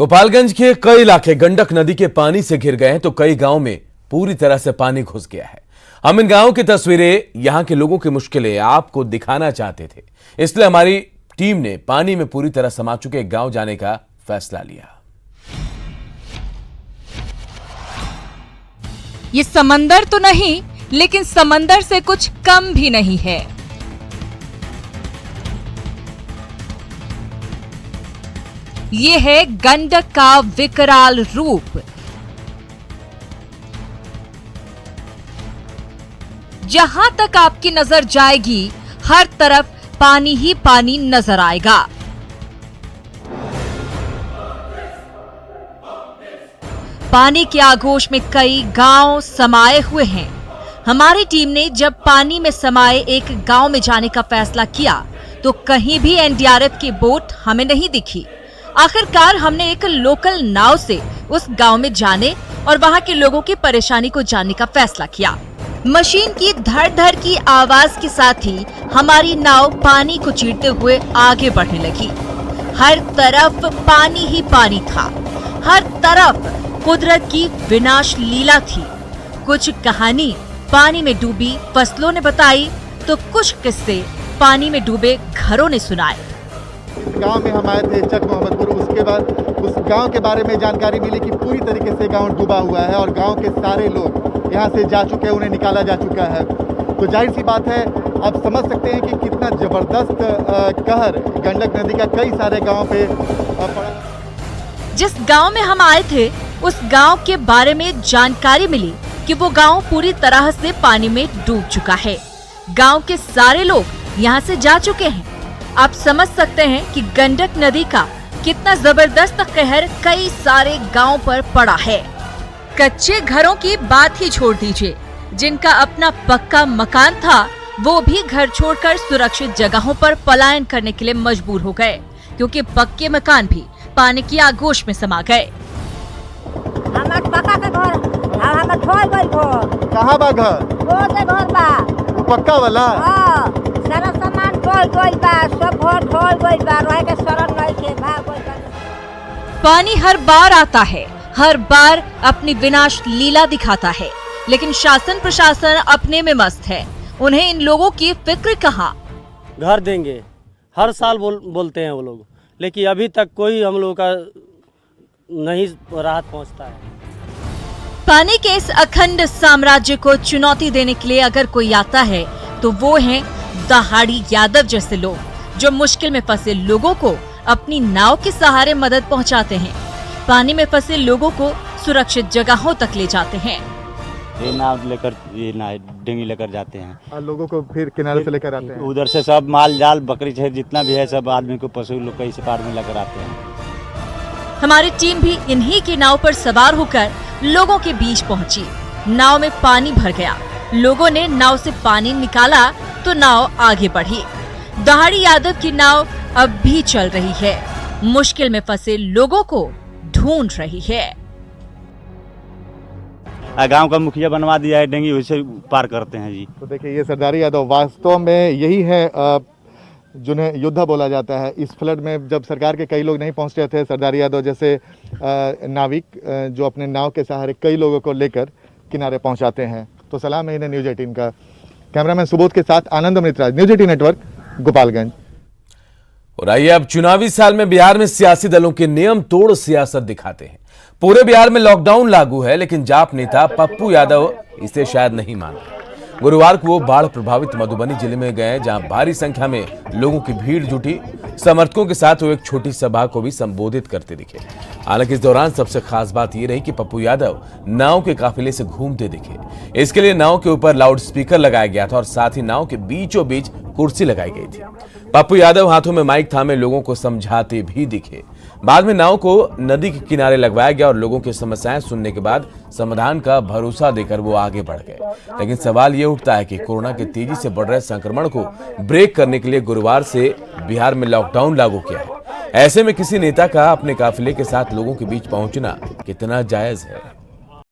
गोपालगंज के कई इलाके गंडक नदी के पानी से घिर गए हैं तो कई गांव में पूरी तरह से पानी घुस गया है। हम इन गांवों की तस्वीरें यहां के लोगों की मुश्किलें आपको दिखाना चाहते थे, इसलिए हमारी टीम ने पानी में पूरी तरह समा चुके गांव जाने का फैसला लिया। ये समंदर तो नहीं, लेकिन समंदर से कुछ कम भी नहीं है। ये है गंडक का विकराल रूप। जहां तक आपकी नजर जाएगी, हर तरफ पानी ही पानी नजर आएगा। पानी के आगोश में कई गांव समाये हुए हैं। हमारी टीम ने जब पानी में समाये एक गांव में जाने का फैसला किया तो कहीं भी एनडीआरएफ की बोट हमें नहीं दिखी। आखिरकार हमने एक लोकल नाव से उस गांव में जाने और वहां के लोगों की परेशानी को जानने का फैसला किया। मशीन की धड़ धड़ की आवाज के साथ ही हमारी नाव पानी को चीरते हुए आगे बढ़ने लगी। हर तरफ पानी ही पानी था, हर तरफ कुदरत की विनाश लीला थी। कुछ कहानी पानी में डूबी फसलों ने बताई तो कुछ किस्से पानी में डूबे घरों ने सुनाए। गांव में हम आए थे चक मोहम्मदपुर, उसके बाद उस गांव के बारे में जानकारी मिली कि पूरी तरीके से गांव डूबा हुआ है और गांव के सारे लोग यहां से जा चुके हैं, उन्हें निकाला जा चुका है। तो जाहिर सी बात है, आप समझ सकते हैं कि कितना जबरदस्त कहर गंडक नदी का कई सारे गाँव पे पड़ा। जिस गांव में हम आए थे उस गांव के बारे में जानकारी मिली कि वो गांव पूरी तरह से पानी में डूब चुका है। गांव के सारे लोग यहां से जा चुके हैं। आप समझ सकते हैं कि गंडक नदी का कितना जबरदस्त कहर कई सारे गांव पर पड़ा है। कच्चे घरों की बात ही छोड़ दीजिए, जिनका अपना पक्का मकान था वो भी घर छोड़कर सुरक्षित जगहों पर पलायन करने के लिए मजबूर हो गए, क्योंकि पक्के मकान भी पानी की आगोश में समा गए। कहाँ बा घर? पक्का वाला? सारा सामान ढोल गइल बा, सब घर ढोल गइल बा, रहे के शरण नहीं के भाग गइल बा। पानी हर बार आता है, हर बार अपनी विनाश लीला दिखाता है, लेकिन शासन प्रशासन अपने में मस्त है। उन्हें इन लोगों की फिक्र कहाँ। घर देंगे हर साल बोलते हैं वो लोग, लेकिन अभी तक कोई हम लोगों का नहीं राहत पहुंचता है। पानी के इस अखंड साम्राज्य को चुनौती देने के लिए अगर कोई आता है तो वो हैं दहाड़ी यादव जैसे लोग, जो मुश्किल में फंसे लोगों को अपनी नाव के सहारे मदद पहुंचाते हैं। पानी में फंसे लोगों को सुरक्षित जगहों तक ले जाते हैं। ये नाव लेकर डेंगी लेकर जाते हैं, लोगों को फिर किनारे से लेकर आते हैं। उधर से सब माल जाल बकरी छेर जितना भी है सब आदमी को पशु लोग कई से पार में लेकर आते हैं। हमारी टीम भी इन्हीं की नाव पर सवार होकर लोगों के बीच पहुंची। नाव में पानी भर गया, लोगों ने नाव से पानी निकाला तो नाव आगे बढ़ी। दहाड़ी यादव की नाव अब भी चल रही है, मुश्किल में फंसे लोगों को ढूंढ रही है। गांव का मुखिया बनवा दिया है, डेंगी वैसे पार करते हैं जी। तो देखिए, ये सरदारी यादव वास्तव में यही है जिन्हें योद्धा बोला जाता है। इस फ्लड में जब सरकार के कई लोग नहीं पहुंच रहे थे, सरदारी यादव जैसे नाविक जो अपने नाव के सहारे कई लोगों को लेकर किनारे पहुंचाते हैं। तो सलाम है इन्हें। न्यूज़ 18 का कैमरामैन सुबोध के साथ आनंद अमृतराज, न्यूज़ 18 नेटवर्क, गोपालगंज। और आइए अब चुनावी साल में बिहार में सियासी दलों के नियम तोड़ सियासत दिखाते हैं। पूरे बिहार में लॉकडाउन लागू है, लेकिन जाप नेता पप्पू यादव इसे शायद नहीं मानते। गुरुवार को वो बाढ़ प्रभावित मधुबनी जिले में गए, जहां भारी संख्या में लोगों की भीड़ जुटी। समर्थकों के साथ वो एक छोटी सभा को भी संबोधित करते दिखे। हालांकि इस दौरान सबसे खास बात ये रही कि पप्पू यादव नाव के काफिले से घूमते दिखे। इसके लिए नाव के ऊपर लाउड स्पीकर लगाया गया था और साथ ही नाव के बीचों बीच कुर्सी लगाई गई थी। पप्पू यादव हाथों में माइक थामे लोगों को समझाते भी दिखे। बाद में नाव को नदी के किनारे लगवाया गया और लोगों की समस्याएं सुनने के बाद समाधान का भरोसा देकर वो आगे बढ़ गए। लेकिन सवाल ये उठता है कि कोरोना के तेजी से बढ़ रहे संक्रमण को ब्रेक करने के लिए गुरुवार से बिहार में लॉकडाउन लागू किया है। ऐसे में किसी नेता का अपने काफिले के साथ लोगों के बीच पहुंचना कितना जायज है।